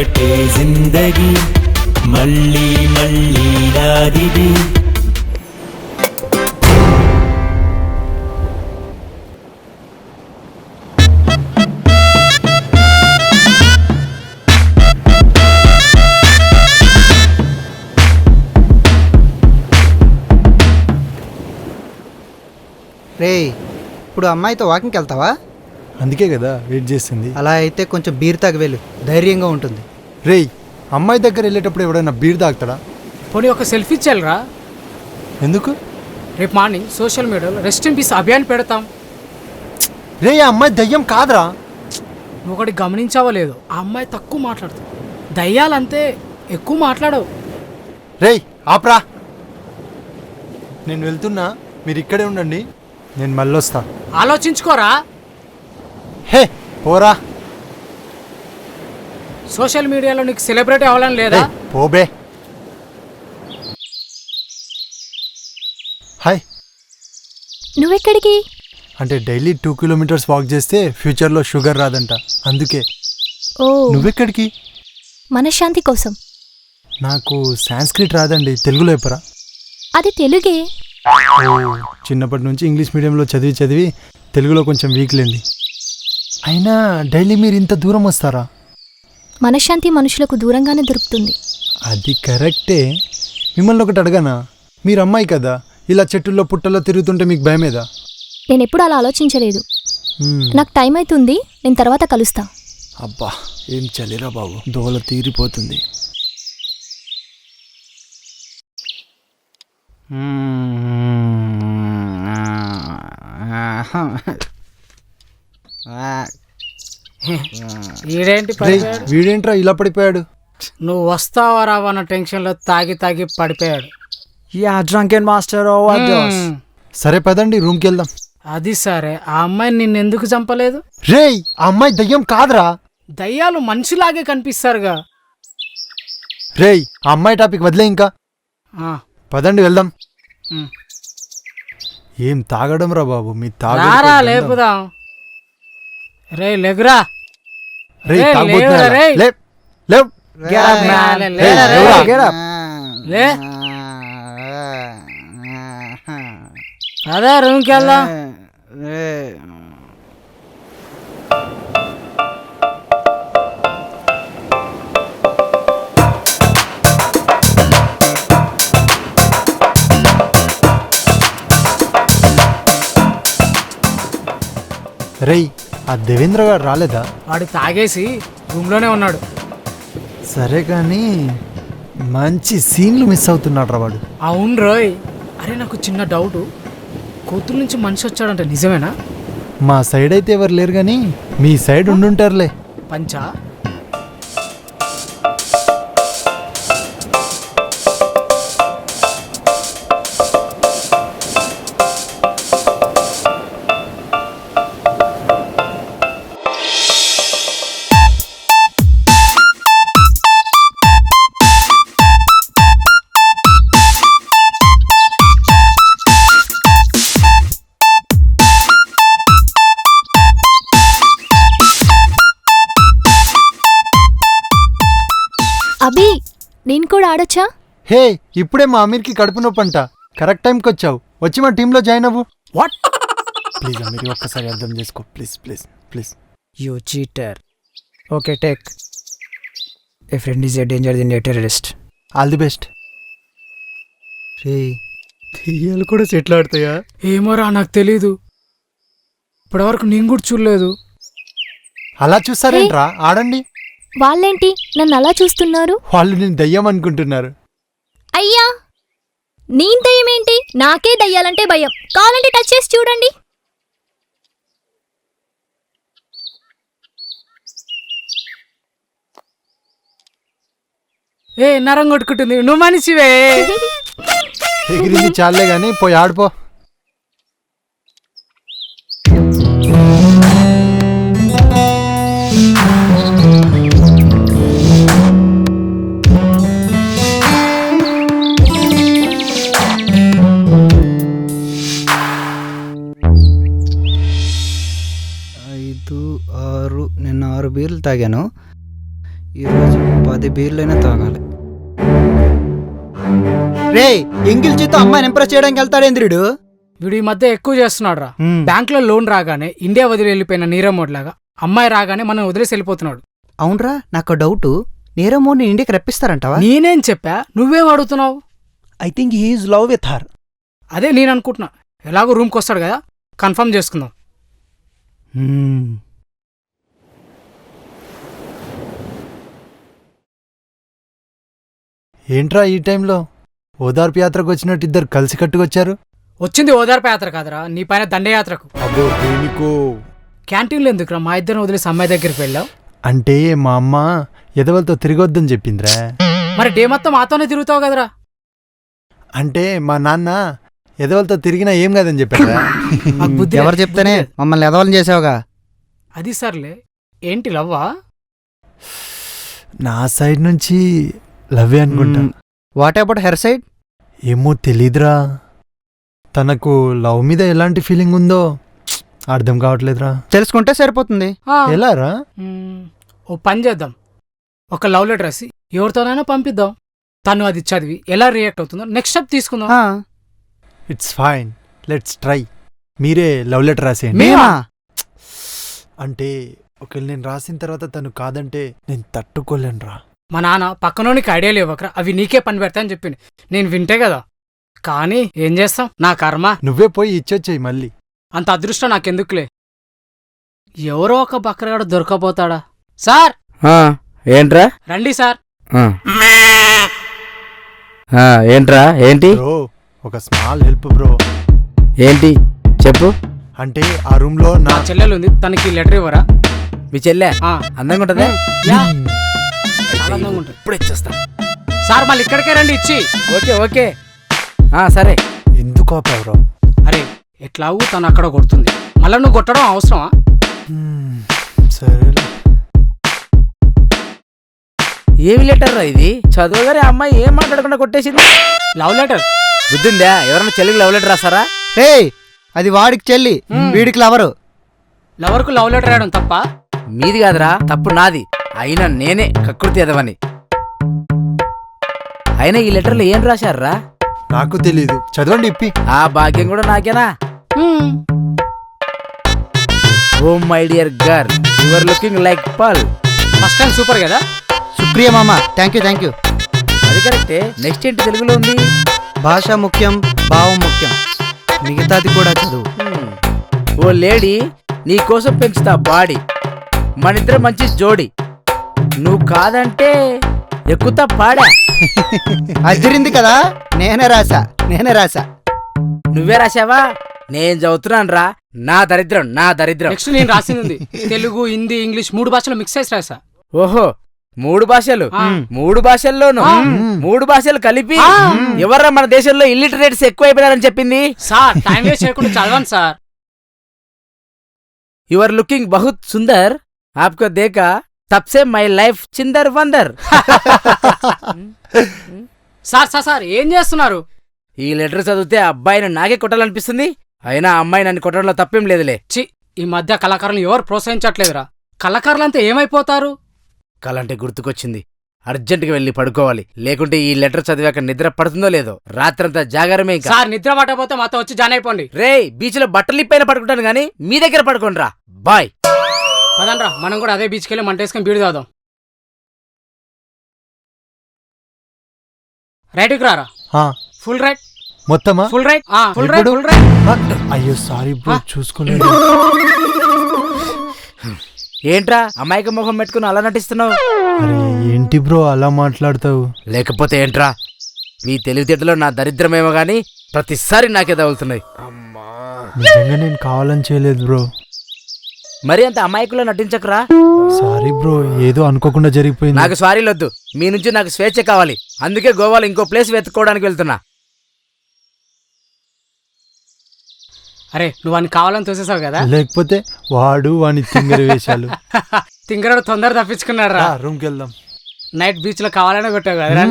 ఒకటే జిందగీ మళ్ళీ మళ్ళీ రాదిది. రే, ఇప్పుడు అమ్మాయితో వాకింగ్కి వెళ్తావా? అందుకే కదా వెయిట్ చేస్తుంది. అలా అయితే కొంచెం బీర్ తాగి వెళ్ళు, ధైర్యంగా ఉంటుంది. రేయ్, అమ్మాయి దగ్గర వెళ్ళేటప్పుడు ఎవడైనా బీర్ తాగుతాడా? పోనీ ఒక సెల్ఫీ ఇచ్చాలరా. ఎందుకు? రేపు మార్నింగ్ సోషల్ మీడియాలో రెస్ట్ ఇన్ పీస్ అభియాన్ పెడతాం. రే, ఆ అమ్మాయి దయ్యం కాదురా. నువ్వు ఒకటి గమనించావో లేదు, ఆ అమ్మాయి తక్కువ మాట్లాడుతుంది. దయ్యాలంతే, ఎక్కువ మాట్లాడవు. రేయ్ ఆప్రా, నేను వెళ్తున్నా, మీరు ఇక్కడే ఉండండి, నేను మళ్ళీ వస్తా. ఆలోచించుకోరా. హే పోరా. సోషల్ మీడియాలో నీకు సెలబ్రిటీ అవ్వాలని లేదా? పోబే. హాయ్. నువ్వెక్కడికి? అంటే డైలీ 2 కిలోమీటర్స్ వాక్ చేస్తే ఫ్యూచర్లో షుగర్ రాదంట, అందుకే. ఓ, నువ్వెక్కడికి? మనశ్శాంతి కోసం. నాకు సాంస్క్రిట్ రాదండి, తెలుగులో చెప్పరా? అది తెలుగే. చిన్నప్పటి నుంచి ఇంగ్లీష్ మీడియంలో చదివి చదివి తెలుగులో కొంచెం వీక్ లేండి. అయినా డైలీ మీరు ఇంత దూరం వస్తారా? మనశ్శాంతి మనుషులకు దూరంగానే దొరుకుతుంది. అది కరెక్టే. మిమ్మల్ని ఒకటి అడగనా? మీరు అమ్మాయి కదా, ఇలా చెట్టుల్లో పుట్టల్లో తిరుగుతుంటే మీకు భయమేదా? నేనెప్పుడు అలా ఆలోచించలేదు. నాకు టైం అవుతుంది, నేను తర్వాత కలుస్తా. అబ్బా, ఏం చలిరా బాబు, దోల తీరిపోతుంది. ఈడేంటి పడిపోయాడు? వీడేంట్రా ఇలా పడిపోయాడు? నువ్వు వస్తావా రావా అన్న టెన్షన్లో తాగి తాగి పడిపోయాడు. Drunken master. సరే పదండి, రూమ్కి వెళ్దాం. అది సరే, ఆ అమ్మాయిని నిన్నెందుకు చంపలేదు? రేయ్, ఆ అమ్మాయి దయ్యం కాదురా. దయ్యాలు మనిషిలాగే కనిపిస్తారుగా. రేయ్, ఆ అమ్మాయి టాపిక్ వదిలే ఇంకా. పదండి వెళ్దాం. ఏం తాగడం రా బాబు, మీ తాగరా లేపుదాం. రే లెగురా. రేయ్, తాగబోతున్నా. రేయ్. లేవ్, లేవ్. లే అదే రూమ్కి వెళ్దాం. రేయ్, ఆ దేవేంద్ర గారు రాలేదా? వాడు తాగేసి రూమ్లోనే ఉన్నాడు. సరే కానీ మంచి సీన్లు మిస్ అవుతున్నాడు రా వాడు. అవును రోయ్. అరే నాకు చిన్న డౌట్, కోతుల నుంచి మనిషి వచ్చాడంటే నిజమేనా? మా సైడ్ అయితే ఎవరు లేరు కానీ మీ సైడ్ ఉండుంటారులే. పంచా? అభి, నేను కూడా ఆడొచ్చా? హే, ఇప్పుడే మా అమీర్కి కడుపు నొప్పి అంట. కరెక్ట్ టైంకి వచ్చావు, వచ్చి మా టీంలో జాయిన్ అవ్వు. వాట్? ప్లీజ్ అమీర్, ఒక్కసారి అర్థం చేసుకో, please please please. You cheater. Okay, take. A friend is a danger than a terrorist. All the best. రే, దెయ్యాలు కూడా చెట్లు ఆడతాయా? ఏమోరా, నాకు తెలీదు. ఇప్పటివరకు నేను కూడా చూడలేదు. అలా చూస్తారేంట్రా, ఆడండి. వాళ్ళేంటి నన్ను అలా చూస్తున్నారు? వాళ్ళు నేను దయ్యం అనుకుంటున్నారు. అయ్యా, నేను దయ్యమేంటి? నాకే దయ్యాలంటే భయం. కావాలంటే టచ్ చేసి చూడండి. ఏ నరం కొట్టుకుంటుంది, నువ్వు మనిషివే. ఎగిరింది చాలే గాని పోయి ఆడిపో. నేను 6 బీర్లు తాగాను. ఈరోజు 10 బీర్లైనా తాగాలి. రే ఎంగిల్ చేతో అమ్మాయిని ఇంప్రెస్ చేయడానికి వెళ్తాడేంద్రుడు. వీడు ఈ మధ్య ఎక్కువ చేస్తున్నాడు రా. బ్యాంక్ లో లోన్ రాగానే ఇండియా వదిలి వెళ్ళిపోయిన నీరవ్ మోడ్ లాగా అమ్మాయి రాగానే మనం వదిలేసి వెళ్ళిపోతున్నాడు. అవునరా, నాకు డౌట్, నీరవ్ మోడ్ని ఇండియాకి రప్పిస్తారంటావా? నేనేం చెప్పా, నువ్వేం అడుగుతున్నావు? I think he is love with her. అదే నేను అనుకుంటున్నా. ఎలాగో రూమ్కి వస్తాడు కదా, కన్ఫర్మ్ చేసుకుందాం. ఏంట్రా ఈ టైంలో ఓదార్పు యాత్రకు వచ్చినట్టు ఇద్దరు కలిసి కట్టుకొచ్చారు? వచ్చింది ఓదార్పు యాత్ర కాదురా, నీ పైన దండయాత్రకు. అబ్బో దేనికో. క్యాంటీన్లో ఎందుకురా మా ఇద్దరిని వదిలేసి అమ్మాయి దగ్గరికి వెళ్ళావు? అంటే మా అమ్మ ఎదవలతో తిరగొద్దని చెప్పిందిరా. మరి డే మొత్తం మాతోనే తిరుగుతావు కదరా. అంటే మా నాన్న ఎదవలతో తిరిగినా ఏం కాదని చెప్పారా? మాకు బుద్ధి ఎవరు చెప్తేనే మమ్మల్ని ఎదవలని చేసావుగా. అది సర్లే, ఏంటి లవ్వా? నా సైడ్ నుంచి లవ్వే అనుకుంటా. What about her side? ఏమో తెలీదురా. తనకు లవ్ మీద ఎలాంటి ఫీలింగ్ ఉందో అర్థం కావట్లేదురా. తెలుసుకుంటే సరిపోతుంది. ఆ, ఎలారా? ఓ పని చేద్దాం, ఒక లవ్ లెటర్ రాసి ఎవరితోనైనా పంపిద్దాం. తను అది చదివి ఎలా రియాక్ట్ అవుతుందో నెక్స్ట్ స్టెప్ తీసుకుందాం. It's fine, let's try. మీరే లవ్ లెటర్ రాసేయండి. మేమా? అంటే ఒకవేళ నేను రాసిన తర్వాత తను కాదంటే నేను తట్టుకోలేనురా. మా నాన్న పక్కనోనికి ఐడియాలు ఇవ్వకరా, అవి నీకే పని పెడతా అని చెప్పింది. నేను వింటే కదా, కానీ ఏం చేస్తాం, నా కర్మ. నువ్వే పోయి ఇచ్చొచ్చాయి మళ్ళీ. అంత అదృష్టం నాకెందుకులే. ఎవరో ఒక బక్కరగాడు దొరకపోతాడా? సార్ ఏంట్రా? రండి సార్. ఏంట్రా? ఏంటి బ్రో ఒక స్మాల్ హెల్ప్ బ్రో. ఏంటి చెప్పు. అంటే ఆ రూమ్ లో నా చెల్లెలు ఉంది, తనకి లెటర్ ఇవ్వరా? మీ చెల్లె ఆ, అందంగా ఉంటదే? యా, చాలా అందంగా ఉంటుంది. ఇప్పుడు ఇచ్చేస్తా. సార్ మళ్ళీ ఇక్కడికే రండి ఇచ్చి. ఓకే ఓకే సరే. ఎందుకు బ్రో? అరే ఎట్లాగూ తను అక్కడ కొడుతుంది, మళ్ళా నువ్వు కొట్టడం అవసరమా? సరేలే. ఏమి లెటర్ రా ఇది? చదువుగానే అమ్మాయి ఏం మాట్లాడకుండా కొట్టేసింది. Love letter. బుద్ధిందా? ఎవరైనా చెల్లికి లవ్ లెటర్ రాస్తారా? రే అది వాడికి చెల్లి, వీడికి లవరు. లవర్కు లవ్ లెటర్ రాయడం తప్ప? మీది కాదురా, తప్పు నాది. అయినా నేనే కకృతి ఎదవని. అయినా ఈ లెటర్లో ఏం రాశారా? నాకు తెలీదు, చదవండి ఇప్పి. ఆ భాగ్యం కూడా నాకేనా? Oh my dear girl, you are looking like పల్. ఫస్ట్ టైం సూపర్ కదా. సుప్రియ మామ, థ్యాంక్ యూ. అది కరెక్టే. నెక్స్ట్ ఏంటి తెలుగులో ఉంది? భాష ముఖ్యం, భావం ముఖ్యం, మిగతాది కూడా చదువు. ఓ లేడీ, నీ కోసం పెంచుతా బాడీ, మనిద్దరం మంచి జోడి, నువ్వు కాదంటే ఎక్కుతా పాడా. అదిరింది కదా. నేనే రాసా. నువ్వే రాశావా? నేను చదువుతున్నాను రా. నా దరిద్రం. నెక్స్ట్ నేను రాసింది ఉంది. తెలుగు, హిందీ, ఇంగ్లీష్ 3 భాషలు మిక్స్ చేసి రాసా. ఓహో 3 భాషలు? 3 భాషల్లోనూ 3 భాషలు కలిపి? ఎవర్రా మన దేశంలో ఇల్లిటరేట్స్ ఎక్కువైపోయారని చెప్పింది? సార్ టైం వేస్ట్ చేయకుండా చదవండి సార్. యు ఆర్ లుకింగ్ బహుత్ సుందర్, ఆప్కో దేకా తబ్సే మై లైఫ్ చిందర్ వందర్. సార్ ఏం చేస్తున్నారు? ఈ లెటర్ చదివితే అబ్బాయిని నాకే కొట్టాలనిపిస్తుంది. అయినా అమ్మాయి నన్ను కొట్టడంలో తప్పేం లేదులే. చి, ఈ మధ్య కళాకారులను ఎవరు ప్రోత్సహించట్లేదురా. కళాకారులంతా ఏమైపోతారు? కలంటే గుర్తుకొచ్చింది, అర్జెంటుగా వెళ్ళి పడుకోవాలి. లేకుంటే ఈ లెటర్ చదివాక నిద్ర పడుతుందో లేదో. రాత్రంతా జాగారమే. సార్ నిద్ర పట్టకపోతే మాతో వచ్చి జాయిన్ అయిపోండి. రేయ్, బీచ్ లో బట్టలిప్పైనా పడుకుంటాను గానీ మీ దగ్గర పడుకోండిరా. బాయ్. పదండ్రా, మనం కూడా అదే బీచ్కి వెళ్ళి మంటేసుకొని బీడు తాగుదాం. రైట్కి రారా. Full right. మొత్తమా? Full right. ఫుల్ ఇప్పుడు? రైట్. అయ్యో సారీ బ్రో, చూసుకోలేదు. ఏంట్రా అమాయక ముఖం పెట్టుకుని అలా నటిస్తున్నావు? అరే ఏంటి బ్రో అలా మాట్లాడతావు? లేకపోతే ఏంట్రా, మీ తెలివితేటలో నా దరిద్రమేమో గానీ ప్రతిసారి నాకే తగులుతున్నాయి. నిజంగా నేను కావాలని చేయలేదు బ్రో. మరి అంత అమాయకులో నటించకురా. సారీ బ్రో, ఏదో అనుకోకుండా జరిగిపోయింది. నాకు సారీలొద్దు, మీ నుంచి నాకు స్వేచ్ఛ కావాలి. అందుకే గోవాలో ఇంకో ప్లేస్ వెతుక్కోవడానికి వెళ్తున్నా. అరే నువ్వు వాడిని కావాలని తోసేసావు కదా. లేకపోతే వాడు వాని తింగర వేషాలు. తింగరాడు తొందర తప్పించుకున్నాడు రా. రూమ్కి వెళ్దాం. నైట్ బీచ్ లో కావాలనే కొట్టావు కదా.